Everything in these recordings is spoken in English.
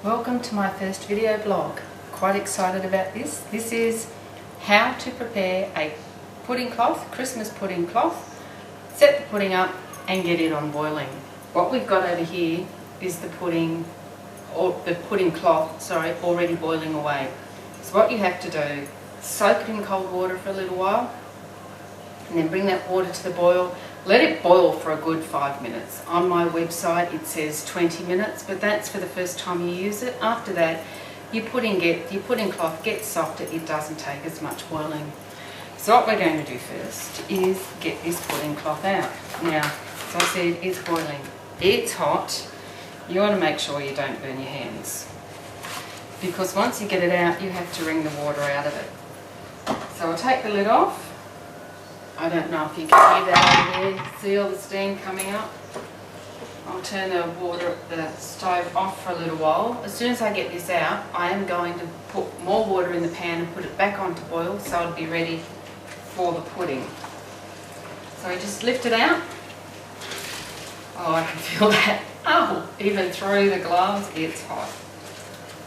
Welcome to my first video blog. Quite excited about this. This is how to prepare a pudding cloth, Christmas pudding cloth, set the pudding up and get it on boiling. What we've got over here is the pudding cloth, already boiling away. So what you have to do, soak it in cold water for a little while and then bring that water to the boil. Let it boil for a good 5 minutes. On my website it says 20 minutes, but that's for the first time you use it. After that, your pudding cloth gets softer, it doesn't take as much boiling. So what we're going to do first is get this pudding cloth out. Now, as I said, it's boiling. It's hot. You want to make sure you don't burn your hands, because once you get it out, you have to wring the water out of it. So I'll take the lid off. I don't know if you can hear that over there. See all the steam coming up? I'll turn the stove off for a little while. As soon as I get this out, I am going to put more water in the pan and put it back on to boil so it'll be ready for the pudding. So I just lift it out. Oh, I can feel that. Oh, even through the gloves, it's hot.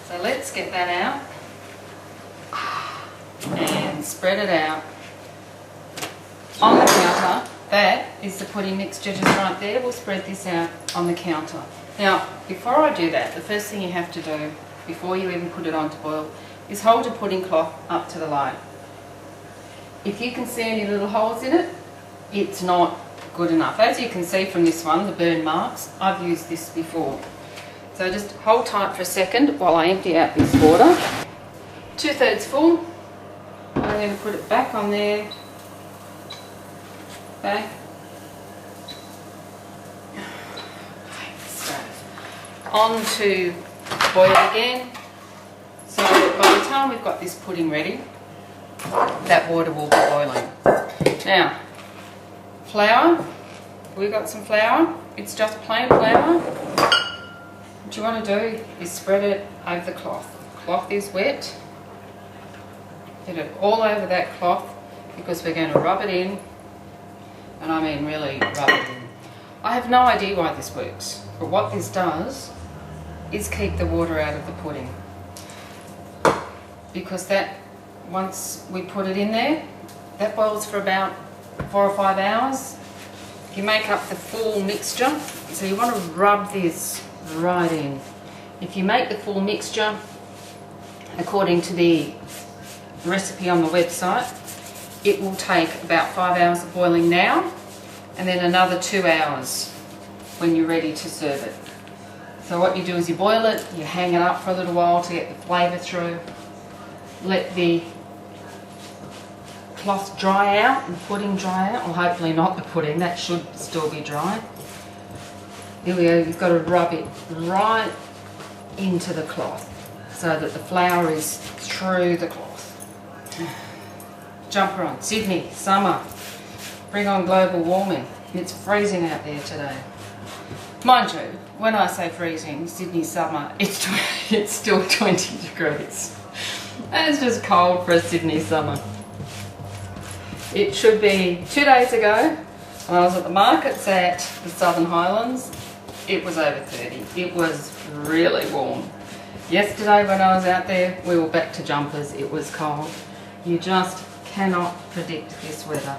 So let's get that out and spread it out on the counter. That is the pudding mixture just right there. We'll spread this out on the counter. Now, before I do that, the first thing you have to do before you even put it on to boil is hold your pudding cloth up to the light. If you can see any little holes in it, it's not good enough. As you can see from this one, the burn marks, I've used this before. So just hold tight for a second while I empty out this water. 2/3 full. I'm going to put it back on there. Back. On to boil again. So by the time we've got this pudding ready, that water will be boiling. Now, flour. We've got some flour. It's just plain flour. What you want to do is spread it over the cloth. The cloth is wet. Get it all over that cloth because we're going to rub it in. And I mean really rub it in. I have no idea why this works, but what this does is keep the water out of the pudding. Because that, once we put it in there, that boils for about 4 or 5 hours. You make up the full mixture, so you want to rub this right in. If you make the full mixture according to the recipe on the website, it will take about 5 hours of boiling now and then another 2 hours when you're ready to serve it. So what you do is you boil it, you hang it up for a little while to get the flavour through, let the cloth dry out, the pudding dry out, or hopefully not the pudding, that should still be dry. Here we go, you've got to rub it right into the cloth so that the flour is through the cloth. Jumper on, Sydney, summer, bring on global warming. It's freezing out there today. Mind you, when I say freezing, Sydney summer, it's still 20 degrees. It's just cold for a Sydney summer. It should be 2 days ago when I was at the markets at the Southern Highlands, it was over 30. It was really warm. Yesterday when I was out there, we were back to jumpers. It was cold. You just cannot predict this weather.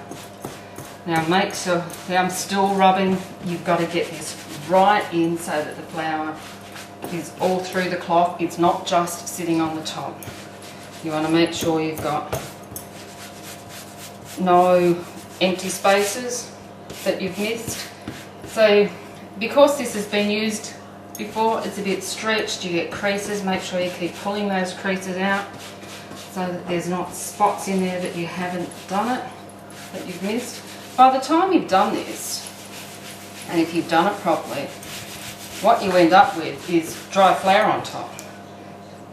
Now make sure, I'm still rubbing, you've got to get this right in so that the flour is all through the cloth. It's not just sitting on the top. You want to make sure you've got no empty spaces that you've missed. So because this has been used before, it's a bit stretched, you get creases. Make sure you keep pulling those creases out so that there's not spots in there that you haven't done it, that you've missed. By the time you've done this, and if you've done it properly, what you end up with is dry flour on top,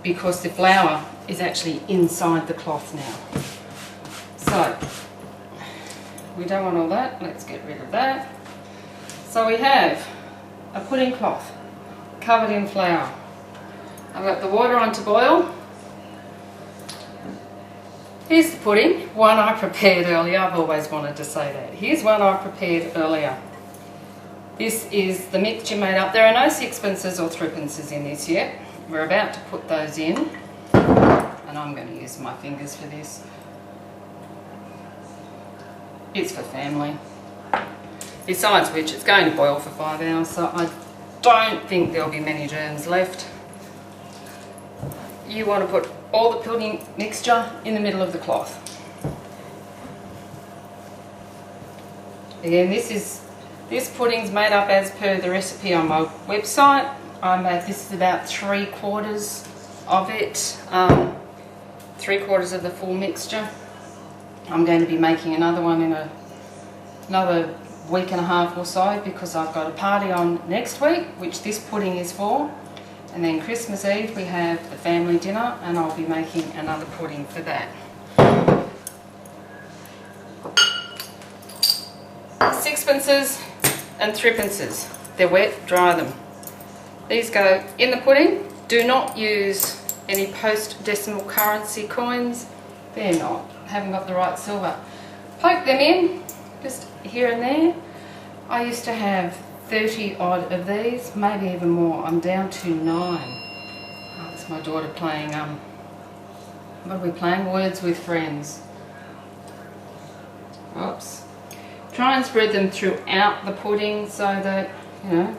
because the flour is actually inside the cloth now. So we don't want all that. Let's get rid of that. So we have a pudding cloth covered in flour. I've got the water on to boil. Here's the pudding, one I prepared earlier. I've always wanted to say that. Here's one I prepared earlier. This is the mixture made up. There are no sixpences or threepences in this yet. we're about to put those in, and I'm going to use my fingers for this. It's for family. Besides which, it's going to boil for 5 hours, so I don't think there'll be many germs left. You want to put all the pudding mixture in the middle of the cloth. Again, this pudding's made up as per the recipe on my website. This is about 3/4 of it, 3/4 of the full mixture. I'm going to be making another one in another week and a half or so, because I've got a party on next week, which this pudding is for. And then Christmas Eve we have the family dinner, and I'll be making another pudding for that. Sixpences and threepences. They're wet, dry them. These go in the pudding. Do not use any post-decimal currency coins. They're not, haven't got the right silver. Poke them in, just here and there. I used to have 30 odd of these, maybe even more. I'm down to 9. Oh, it's my daughter playing, what are we playing? Words with Friends. Oops. Try and spread them throughout the pudding so that, you know,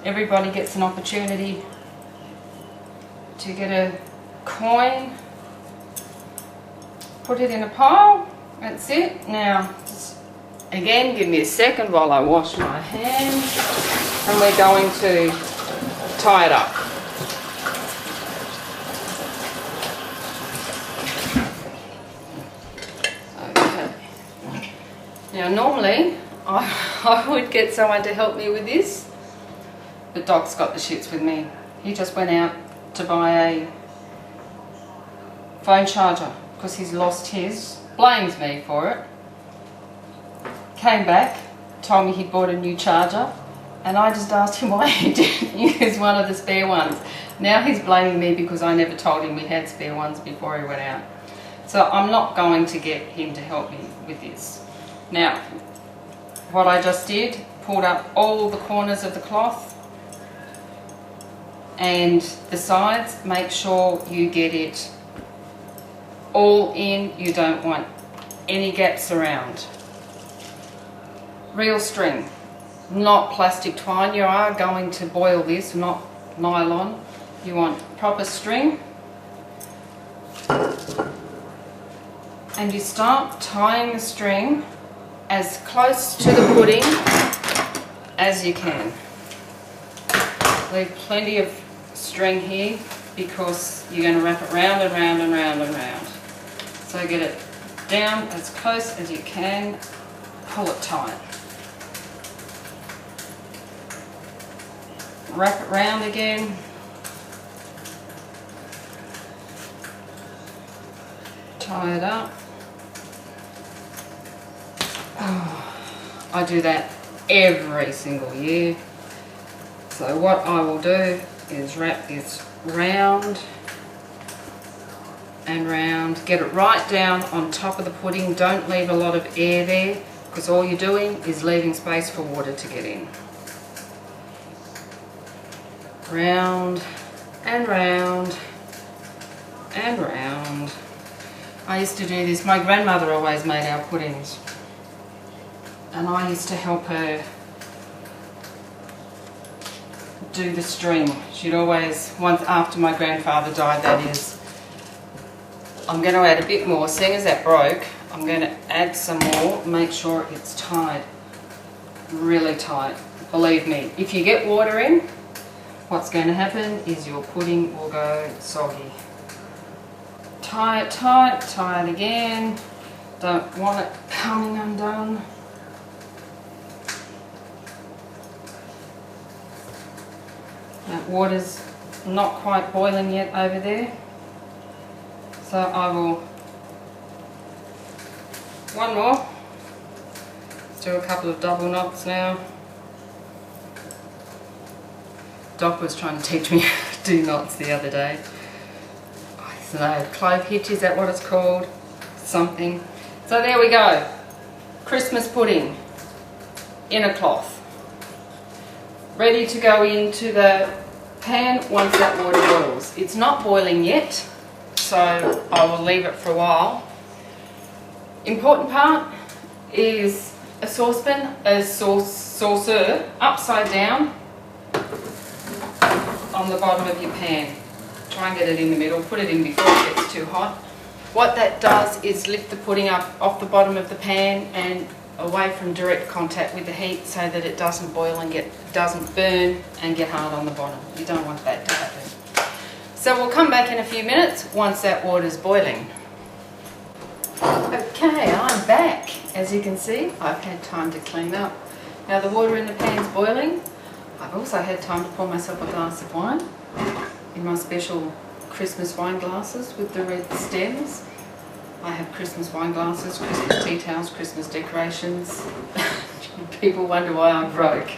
everybody gets an opportunity to get a coin. Put it in a pile. That's it. Now, just again, give me a second while I wash my hands, and we're going to tie it up. Okay. Now, normally I would get someone to help me with this, but Doc's got the shits with me. He just went out to buy a phone charger because he's lost his. Blames me for it. Came back, told me he'd bought a new charger, and I just asked him why he didn't use one of the spare ones. Now he's blaming me because I never told him we had spare ones before he went out. So I'm not going to get him to help me with this. Now, what I just did, pulled up all the corners of the cloth and the sides. Make sure you get it all in. You don't want any gaps around. Real string, not plastic twine. You are going to boil this, not nylon. You want proper string. And you start tying the string as close to the pudding as you can. Leave plenty of string here because you're going to wrap it round and round and round and round. So get it down as close as you can, pull it tight. Wrap it round again. Tie it up. Oh, I do that every single year. So what I will do is wrap this round and round. Get it right down on top of the pudding. Don't leave a lot of air there, because all you're doing is leaving space for water to get in. Round and round and round. I used to do this. My grandmother always made our puddings, and I used to help her do the string. She'd always, once after my grandfather died that is, I'm going to add a bit more. Seeing as that broke, I'm going to add some more. Make sure it's tied, really tight. Believe me, if you get water in, what's going to happen is your pudding will go soggy. Tie it tight, tie it again. Don't want it coming undone. That water's not quite boiling yet over there. So I will, one more. Let's do a couple of double knots now. Doc was trying to teach me to do knots the other day. I don't know, clove hitch, is that what it's called? Something. So there we go. Christmas pudding in a cloth. Ready to go into the pan once that water boils. It's not boiling yet, so I will leave it for a while. Important part is a saucepan, a saucer upside down on the bottom of your pan. Try and get it in the middle, put it in before it gets too hot. What that does is lift the pudding up off the bottom of the pan and away from direct contact with the heat so that it doesn't boil and doesn't burn and get hard on the bottom. You don't want that to happen. So we'll come back in a few minutes once that water's boiling. Okay, I'm back. As you can see, I've had time to clean up. Now the water in the pan's boiling. I've also had time to pour myself a glass of wine in my special Christmas wine glasses with the red stems. I have Christmas wine glasses, Christmas tea towels, Christmas decorations. People wonder why I'm broke.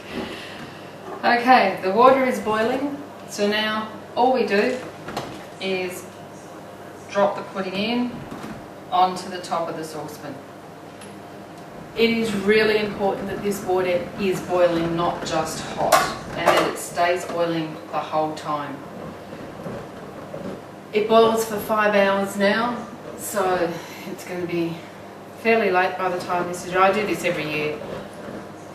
Okay, the water is boiling, so now all we do is drop the pudding in onto the top of the saucepan. It is really important that this water is boiling, not just hot, and that it stays boiling the whole time. It boils for 5 hours now, so it's going to be fairly late by the time this is. I do this every year.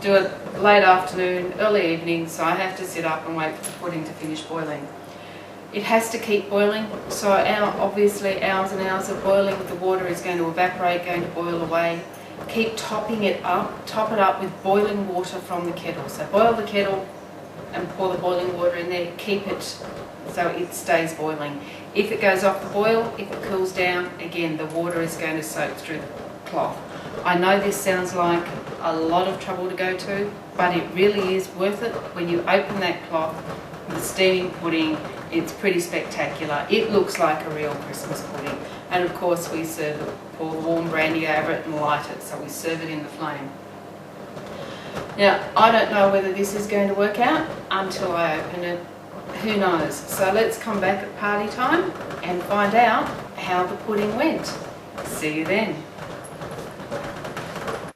Do it late afternoon, early evening, so I have to sit up and wait for the pudding to finish boiling. It has to keep boiling, so obviously hours and hours of boiling, the water is going to evaporate, going to boil away. Keep topping it up, top it up with boiling water from the kettle. So boil the kettle and pour the boiling water in there, keep it so it stays boiling. If it goes off the boil, if it cools down, again the water is going to soak through the cloth. I know this sounds like a lot of trouble to go to, but it really is worth it. When you open that cloth, the steaming pudding, it's pretty spectacular. It looks like a real Christmas pudding. And of course we serve it, pour warm brandy over it and light it, so we serve it in the flame. Now, I don't know whether this is going to work out until I open it. Who knows? So let's come back at party time and find out how the pudding went. See you then.